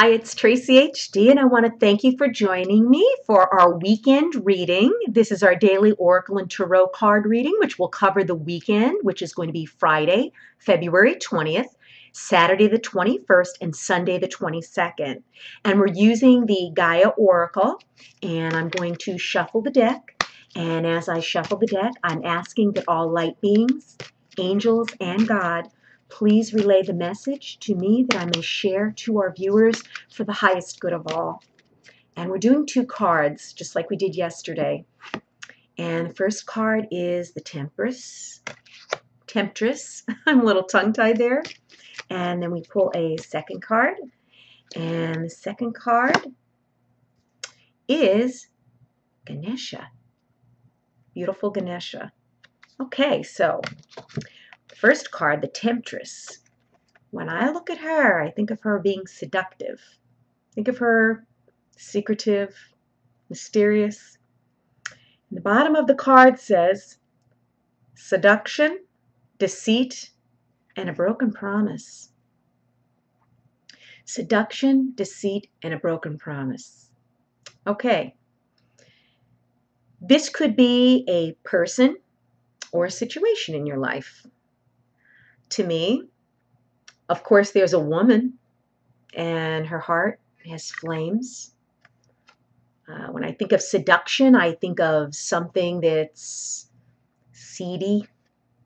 Hi, it's Tracy HD, and I want to thank you for joining me for our weekend reading. This is our daily Oracle and Tarot card reading, which will cover the weekend, which is going to be Friday, February 20th, Saturday the 21st, and Sunday the 22nd. And we're using the Gaia Oracle, and I'm going to shuffle the deck. And as I shuffle the deck, I'm asking that all light beings, angels, and God please relay the message to me that I may share to our viewers for the highest good of all. And we're doing two cards, just like we did yesterday. And the first card is the Temptress. I'm a little tongue-tied there. And then we pull a second card. And the second card is Ganesha. Beautiful Ganesha. Okay, so first card, the Temptress. When I look at her, I think of her being seductive. Think of her secretive, mysterious. And the bottom of the card says seduction, deceit, and a broken promise. Seduction, deceit, and a broken promise. Okay. This could be a person or a situation in your life. To me, of course, there's a woman, and her heart has flames. When I think of seduction, I think of something that's seedy,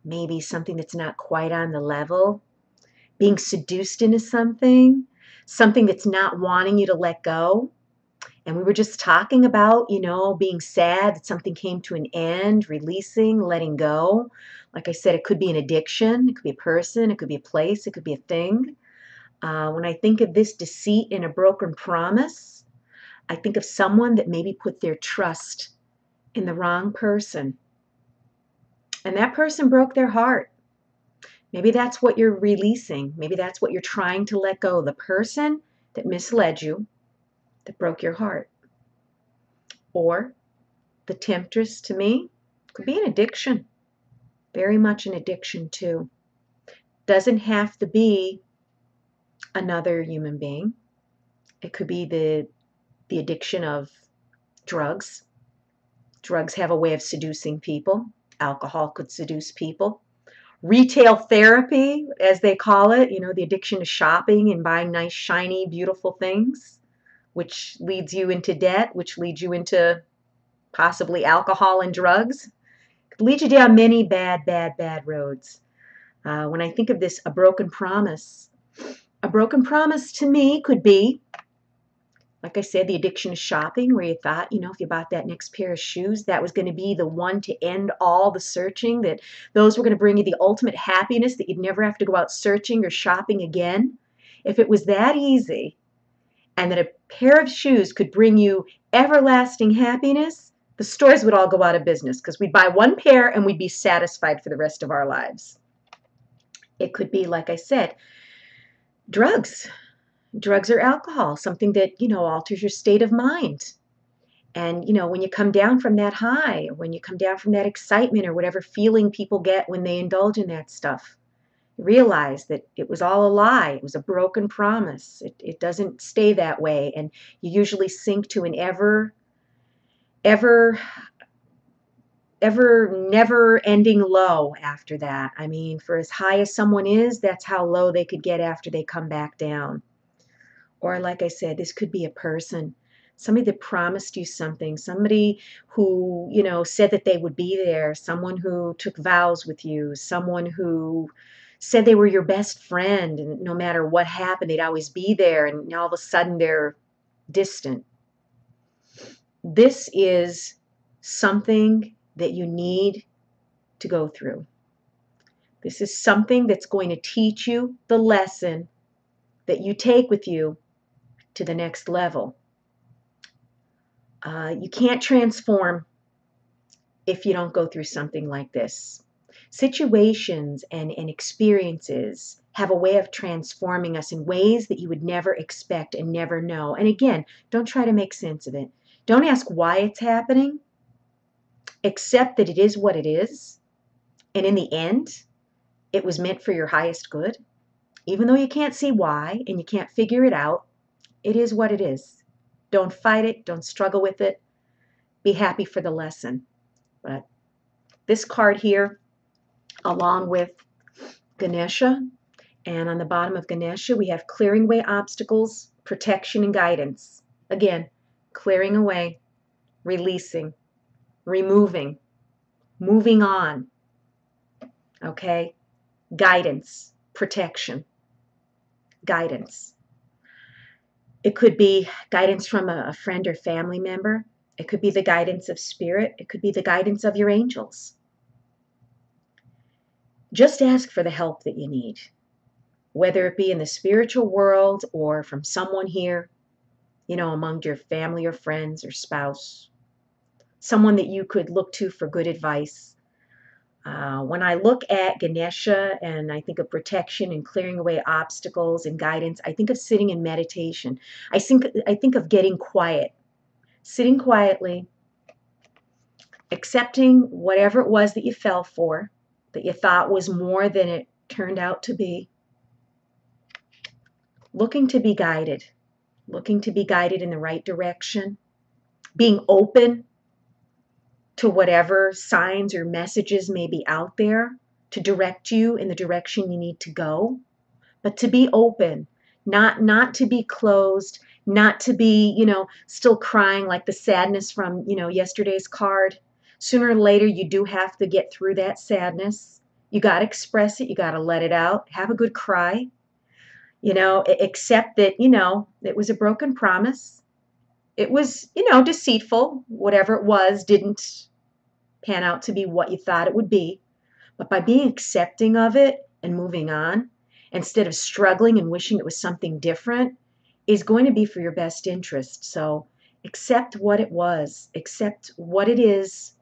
maybe something that's not quite on the level, being seduced into something that's not wanting you to let go. And we were just talking about, being sad that something came to an end, releasing, letting go. Like I said, it could be an addiction, it could be a person, it could be a place, it could be a thing. When I think of this deceit and a broken promise, I think of someone that maybe put their trust in the wrong person. And that person broke their heart. Maybe that's what you're releasing. Maybe that's what you're trying to let go. The person that misled you, that broke your heart. Or the Temptress, to me, could be an addiction. Very much an addiction too. Doesn't have to be another human being. It could be the addiction of drugs. Drugs have a way of seducing people. Alcohol could seduce people. Retail therapy, as they call it, the addiction to shopping and buying nice, shiny, beautiful things, which leads you into debt, which leads you into possibly alcohol and drugs. It could lead you down many bad roads. When I think of this, a broken promise to me could be, like I said, the addiction to shopping, where you thought, if you bought that next pair of shoes, that was going to be the one to end all the searching, that those were going to bring you the ultimate happiness, that you'd never have to go out searching or shopping again. If it was that easy, and that a pair of shoes could bring you everlasting happiness, the stores would all go out of business, because we'd buy one pair and we'd be satisfied for the rest of our lives. It could be, like I said, drugs. Drugs or alcohol, something that, alters your state of mind. And, when you come down from that high, when you come down from that excitement or whatever feeling people get when they indulge in that stuff, you realize that it was all a lie. It was a broken promise. It doesn't stay that way. And you usually sink to an ever never-ending low after that. I mean, for as high as someone is, that's how low they could get after they come back down. Or like I said, this could be a person, somebody that promised you something, somebody who, said that they would be there, someone who took vows with you, someone who said they were your best friend, and no matter what happened, they'd always be there, and all of a sudden they're distant. This is something that you need to go through. This is something that's going to teach you the lesson that you take with you to the next level. You can't transform if you don't go through something like this. Situations and experiences have a way of transforming us in ways that you would never expect and never know. And again, don't try to make sense of it. Don't ask why it's happening. Accept that it is what it is. And in the end, it was meant for your highest good. Even though you can't see why and you can't figure it out, It is what it is. Don't fight it. Don't struggle with it. Be happy for the lesson. But this card here, along with Ganesha, and on the bottom of Ganesha, we have clearing away obstacles, protection, and guidance. Again, clearing away, releasing, removing, moving on. Okay? Guidance, protection, guidance. It could be guidance from a friend or family member. It could be the guidance of spirit. It could be the guidance of your angels. Just ask for the help that you need, whether it be in the spiritual world or from someone here, among your family or friends or spouse, someone that you could look to for good advice. When I look at Ganesha and I think of protection and clearing away obstacles and guidance, I think of sitting in meditation. I think of getting quiet, sitting quietly, accepting whatever it was that you fell for, that you thought was more than it turned out to be, looking to be guided in the right direction, being open to whatever signs or messages may be out there to direct you in the direction you need to go, but to be open, not to be closed, not to be, still crying like the sadness from, yesterday's card. Sooner or later, you do have to get through that sadness. You got to express it. You got to let it out. Have a good cry. Accept that, it was a broken promise. It was, deceitful. Whatever it was didn't pan out to be what you thought it would be. But by being accepting of it and moving on, instead of struggling and wishing it was something different, is going to be for your best interest. So accept what it was, accept what it is,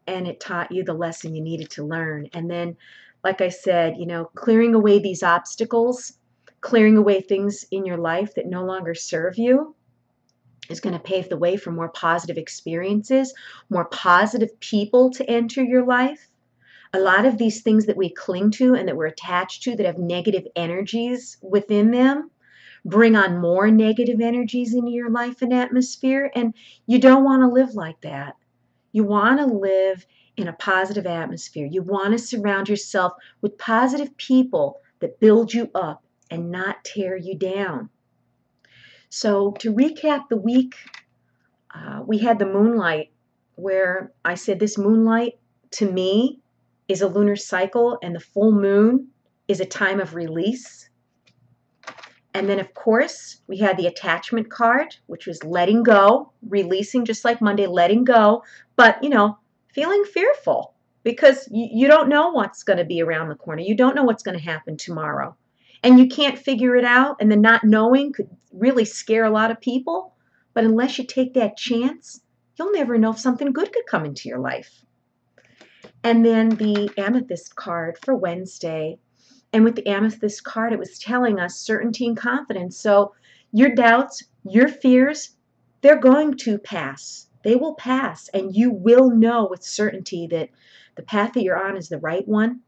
and it taught you the lesson you needed to learn. And then, like I said, clearing away these obstacles, clearing away things in your life that no longer serve you, is going to pave the way for more positive experiences, more positive people to enter your life. A lot of these things that we cling to and that we're attached to that have negative energies within them bring on more negative energies into your life and atmosphere, and you don't want to live like that. You want to live in a positive atmosphere. You want to surround yourself with positive people that build you up and not tear you down. So to recap the week, we had the moonlight, where I said this moonlight to me is a lunar cycle, and the full moon is a time of release. And then, of course, we had the attachment card, which was letting go, releasing, just like Monday, letting go, but, feeling fearful because you don't know what's going to be around the corner. You don't know what's going to happen tomorrow. And you can't figure it out, and the not knowing could really scare a lot of people. But unless you take that chance, you'll never know if something good could come into your life. And then the amethyst card for Wednesday. And with the amethyst card, it was telling us certainty and confidence. So your doubts, your fears, they're going to pass. They will pass, and you will know with certainty that the path that you're on is the right one.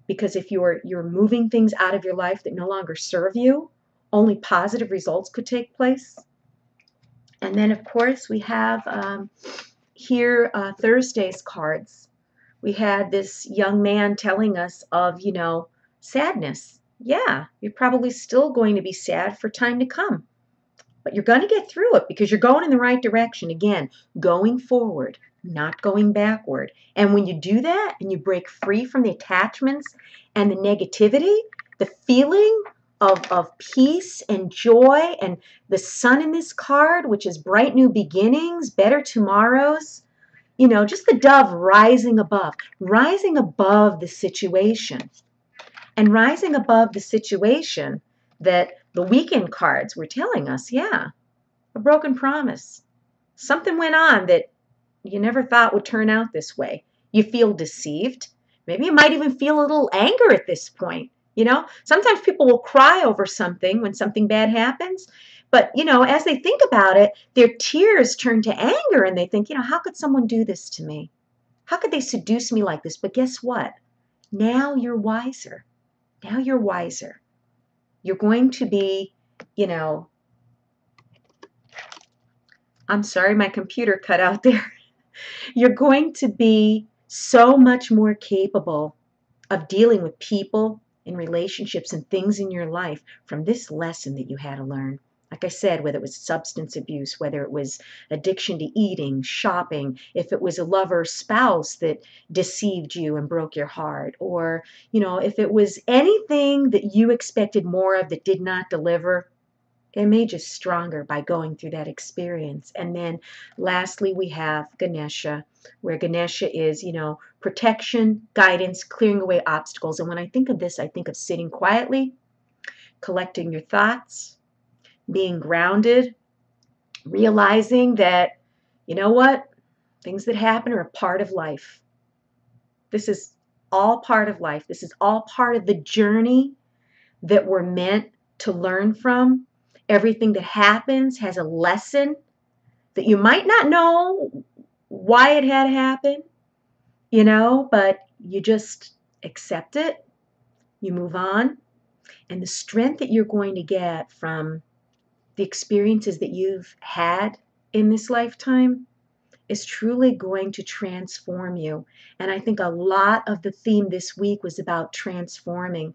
Because if you're moving things out of your life that no longer serve you, only positive results could take place. And then, of course, we have here Thursday's cards. We had this young man telling us of, sadness. Yeah, you're probably still going to be sad for time to come. But you're going to get through it because you're going in the right direction. Again, going forward, not going backward. And when you do that and you break free from the attachments and the negativity, the feeling of peace and joy, and the sun in this card, which is bright new beginnings, better tomorrows, just the dove rising above the situation. And rising above the situation that the weekend cards were telling us, yeah, a broken promise. Something went on that you never thought would turn out this way. You feel deceived. Maybe you might even feel a little anger at this point. Sometimes people will cry over something when something bad happens. But, as they think about it, their tears turn to anger and they think, how could someone do this to me? How could they seduce me like this? But guess what? Now you're wiser. Now you're wiser. You're going to be, I'm sorry, my computer cut out there. You're going to be so much more capable of dealing with people and relationships and things in your life from this lesson that you had to learn. Like I said, whether it was substance abuse, whether it was addiction to eating, shopping, if it was a lover or spouse that deceived you and broke your heart, or, if it was anything that you expected more of that did not deliver, it made you stronger by going through that experience. And then lastly, we have Ganesha, where Ganesha is, protection, guidance, clearing away obstacles. And when I think of this, I think of sitting quietly, collecting your thoughts, being grounded, realizing that, you know what, things that happen are a part of life. This is all part of life. This is all part of the journey that we're meant to learn from. Everything that happens has a lesson that you might not know why it had to happen, but you just accept it, you move on, and the strength that you're going to get from the experiences that you've had in this lifetime is truly going to transform you. And I think a lot of the theme this week was about transforming,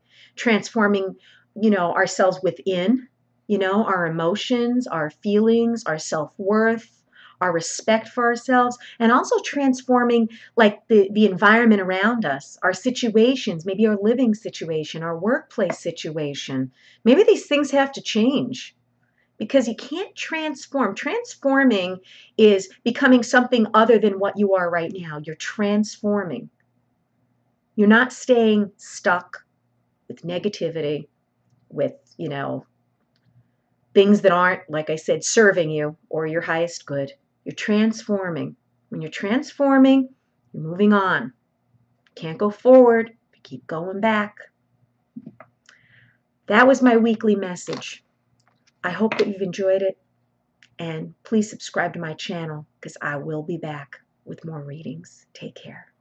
ourselves within, our emotions, our feelings, our self-worth, our respect for ourselves, and also transforming like the environment around us, our situations, maybe our living situation, our workplace situation. Maybe these things have to change, because you can't transform. Transforming is becoming something other than what you are right now. You're transforming. You're not staying stuck with negativity, with, things that aren't, like I said, serving you or your highest good. You're transforming. When you're transforming, you're moving on. Can't go forward, but keep going back. That was my weekly message. I hope that you've enjoyed it. And please subscribe to my channel, because I will be back with more readings. Take care.